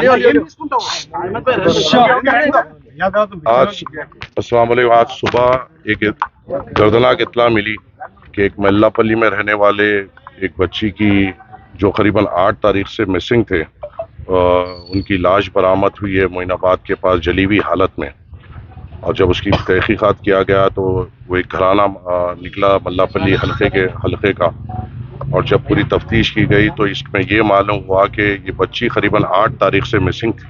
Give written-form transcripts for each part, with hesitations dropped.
आज अस्सलाम वालेकुम। आज सुबह एक दर्दनाक इत्तला मिली कि एक मल्लापल्ली में रहने वाले एक बच्ची की जो करीबन 8 तारीख से मिसिंग थे, उनकी लाश बरामद हुई है मोइनाबाद के पास जली हुई हालत में। और जब उसकी तहकीकात किया गया तो वो एक घराना निकला मल्लापल्ली हल्के का। और जब पूरी तफ्तीश की गई तो इसमें ये मालूम हुआ कि ये बच्ची करीबन 8 तारीख से मिसिंग थी।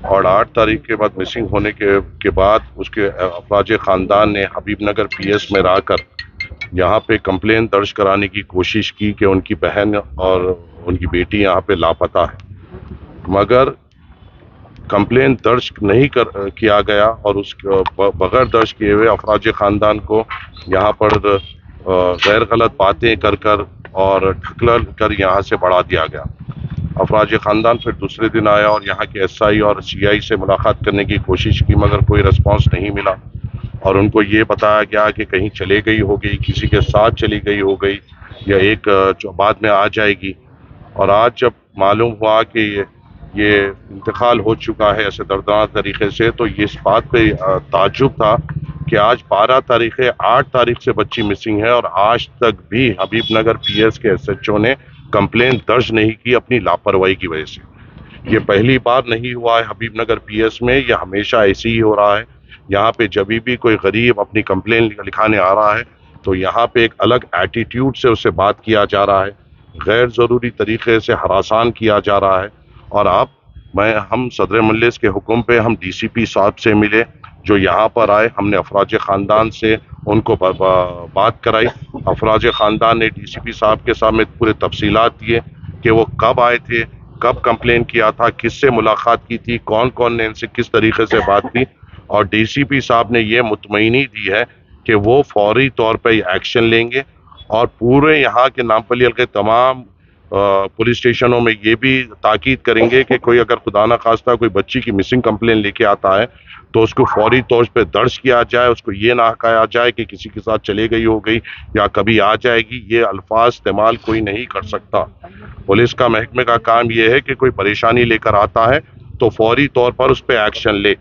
और 8 तारीख के बाद मिसिंग होने के बाद उसके अफराज ख़ानदान ने हबीब नगर PS में रहकर यहाँ पे कंप्लेन दर्ज कराने की कोशिश की कि उनकी बहन और उनकी बेटी यहाँ पे लापता है, मगर कंप्लेन दर्ज नहीं किया गया और उस बगैर दर्ज किए हुए अफराज ख़ानदान को यहाँ पर गैर गलत बातें कर और ढकल कर यहाँ से बढ़ा दिया गया। अफराज ख़ानदान फिर दूसरे दिन आया और यहाँ के SI और CI से मुलाकात करने की कोशिश की, मगर कोई रिस्पांस नहीं मिला। और उनको ये बताया गया कि कहीं चले गई होगी, किसी के साथ चली गई हो गई या एक जो बाद में आ जाएगी। और आज जब मालूम हुआ कि ये इंतकाल हो चुका है ऐसे दर्दनाक तरीके से, तो ये इस बात पे ताज्जुब था कि आज 12 तारीख है, 8 तारीख से बच्ची मिसिंग है और आज तक भी हबीब नगर PS के SHO ने कंप्लेन दर्ज नहीं की अपनी लापरवाही की वजह से। ये पहली बार नहीं हुआ है हबीब नगर PS में, ये हमेशा ऐसे ही हो रहा है। यहाँ पे जब भी कोई गरीब अपनी कंप्लेन लिखाने आ रहा है तो यहाँ पे एक अलग एटीट्यूड से उससे बात किया जा रहा है, गैर ज़रूरी तरीके से हरासान किया जा रहा है। और अब हम सदर मजलिस के हुक्म पे हम DCP साहब से मिले जो यहाँ पर आए, हमने अफराज ख़ानदान से उनको बात कराई। अफराज ख़ानदान ने DCP साहब के सामने पूरे तफसीलात दिए कि वो कब आए थे, कब कंप्लेन किया था, किससे मुलाकात की थी, कौन कौन ने इनसे किस तरीके से बात की। और DCP साहब ने ये मुतमईनी दी है कि वो फौरी तौर पर एक्शन लेंगे और पूरे यहाँ के नामपल्ली हल्के तमाम पुलिस स्टेशनों में ये भी ताकीद करेंगे कि कोई अगर खुदा न खास्ता कोई बच्ची की मिसिंग कंप्लेन लेके आता है तो उसको फौरी तौर पे दर्ज किया जाए। उसको ये ना कहा जाए कि किसी के साथ चले गई हो गई या कभी आ जाएगी, ये अल्फाज इस्तेमाल कोई नहीं कर सकता। पुलिस का महकमे का काम ये है कि कोई परेशानी लेकर आता है तो फौरी तौर पर उस पर एक्शन ले।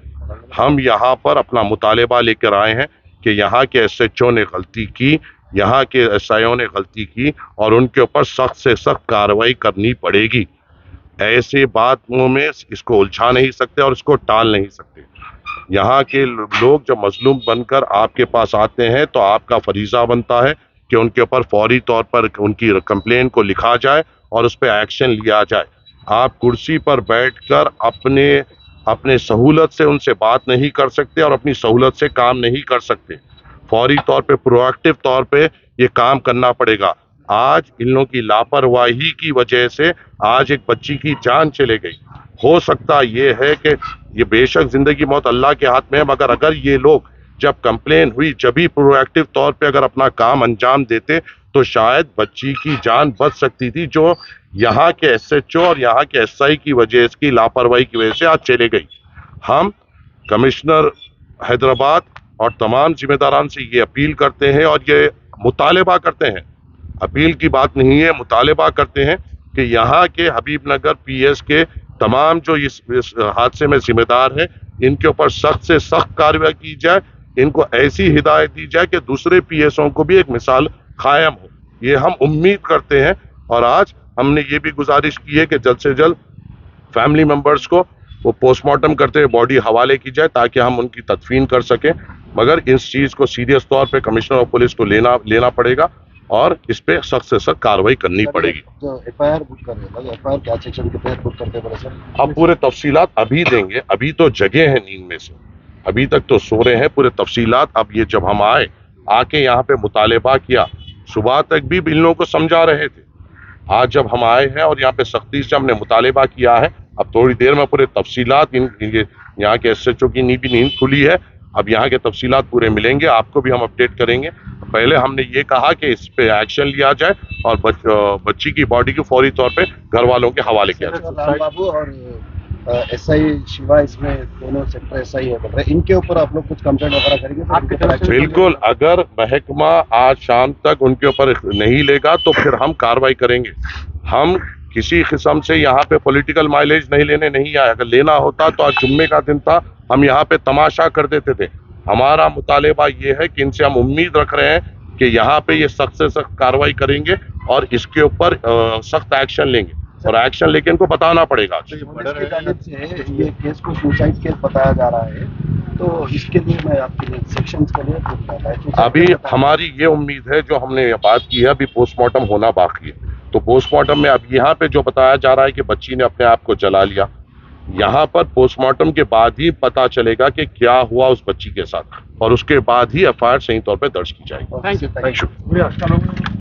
हम यहाँ पर अपना मुतालबा लेकर आए हैं कि यहाँ के SHO ने गलती की, यहाँ के SIO ने गलती की और उनके ऊपर सख्त से सख्त कार्रवाई करनी पड़ेगी। ऐसे बातों में इसको उलझा नहीं सकते और इसको टाल नहीं सकते। यहाँ के लोग जब मजलूम बनकर आपके पास आते हैं तो आपका फरीज़ा बनता है कि उनके ऊपर फौरी तौर पर उनकी कंप्लेन को लिखा जाए और उस पर एक्शन लिया जाए। आप कुर्सी पर बैठकर अपने सहूलत से उनसे बात नहीं कर सकते और अपनी सहूलत से काम नहीं कर सकते। फौरी तौर पे प्रोएक्टिव तौर पे ये काम करना पड़ेगा। आज इन लोगों की लापरवाही की वजह से आज एक बच्ची की जान चले गई। हो सकता ये है कि ये बेशक जिंदगी मौत अल्लाह के हाथ में है, मगर अगर ये लोग जब कंप्लेन हुई जब भी प्रोएक्टिव तौर पे अगर अपना काम अंजाम देते तो शायद बच्ची की जान बच सकती थी, जो यहाँ के SHO और यहाँ के SI की वजह इसकी लापरवाही की वजह से आज चले गई। हम कमिश्नर हैदराबाद और तमाम जिम्मेदारान से ये अपील करते हैं और ये मुतालबा करते हैं, अपील की बात नहीं है, मुतालबा करते हैं कि यहाँ के हबीब नगर PS के तमाम जो इस हादसे में जिम्मेदार हैं इनके ऊपर सख्त से सख्त कार्रवाई की जाए। इनको ऐसी हिदायत दी जाए कि दूसरे PSओं को भी एक मिसाल कायम हो। ये हम उम्मीद करते हैं और आज हमने ये भी गुजारिश की है कि जल्द से जल्द फैमिली मेंबर्स को वो पोस्टमार्टम करते हुए बॉडी हवाले की जाए ताकि हम उनकी तदफीन कर सकें। मगर इस चीज़ को सीरियस तौर पे कमिश्नर और पुलिस को लेना पड़ेगा और इस पे सख्त से सख्त कार्रवाई करनी पड़ेगी। जो FIR बुक कर रहे हैं, FIR क्या सेक्शन के तहत बुक करते हैं सर? अब पूरे तफसीलात अभी देंगे, अभी तो जगह है नींद में से, अभी तक तो सो रहे हैं। पूरे तफसीलात अब ये जब हम आके यहाँ पे मुतालबा किया, सुबह तक भी इन लोगों को समझा रहे थे। आज जब हम आए हैं और यहाँ पे सख्ती से हमने मुतालबा किया है, अब थोड़ी देर में पूरे तफसीलात यहाँ के SHO की नींद खुली है, अब यहाँ के तफसीलात पूरे मिलेंगे, आपको भी हम अपडेट करेंगे। पहले हमने ये कहा कि इस पे एक्शन लिया जाए और बच्ची की बॉडी को फौरी तौर पे घर वालों के हवाले किया जाए। राम बाबू और SI शिवा इसमें दोनों सेक्टर SI है, इनके ऊपर आप लोग कुछ कंप्लेंट वगैरह करेंगे? बिल्कुल, अगर महकमा आज शाम तक उनके ऊपर नहीं लेगा तो फिर हम कार्रवाई करेंगे। हम کسی قسم سے یہاں پہ پولیٹیکل مائلیج نہیں لینے نہیں آیا. اگر لینا ہوتا تو آج جمعے کا دن تھا, ہم یہاں پہ تماشا کر دیتے تھے. ہمارا مطالبہ یہ ہے کہ ان سے ہم امید رکھ رہے ہیں کہ یہاں پہ یہ سخت سے سخت کارروائی کریں گے اور اس کے اوپر سخت ایکشن لیں گے, اور ایکشن لے کے ان کو بتانا پڑے گا. پولیس کی جانب سے یہ کیس کو سوسائڈ کیس بتایا جا رہا ہے, تو اس کے لیے میں آپ کے سیکشنز کے لیے ابھی ہماری یہ امید ہے, جو ہم نے یہ بات کی ہے, ابھی پوسٹ مارٹم ہونا باقی ہے. تو پوسٹ مارٹم میں اب یہاں پہ جو بتایا جا رہا ہے کہ بچی نے اپنے آپ کو جلا لیا, یہاں پر پوسٹ مارٹم کے بعد ہی پتا چلے گا کہ کیا ہوا اس بچی کے ساتھ, اور اس کے بعد ہی ایف آئی آر صحیح طور پہ درج کی جائے گی. Thank you.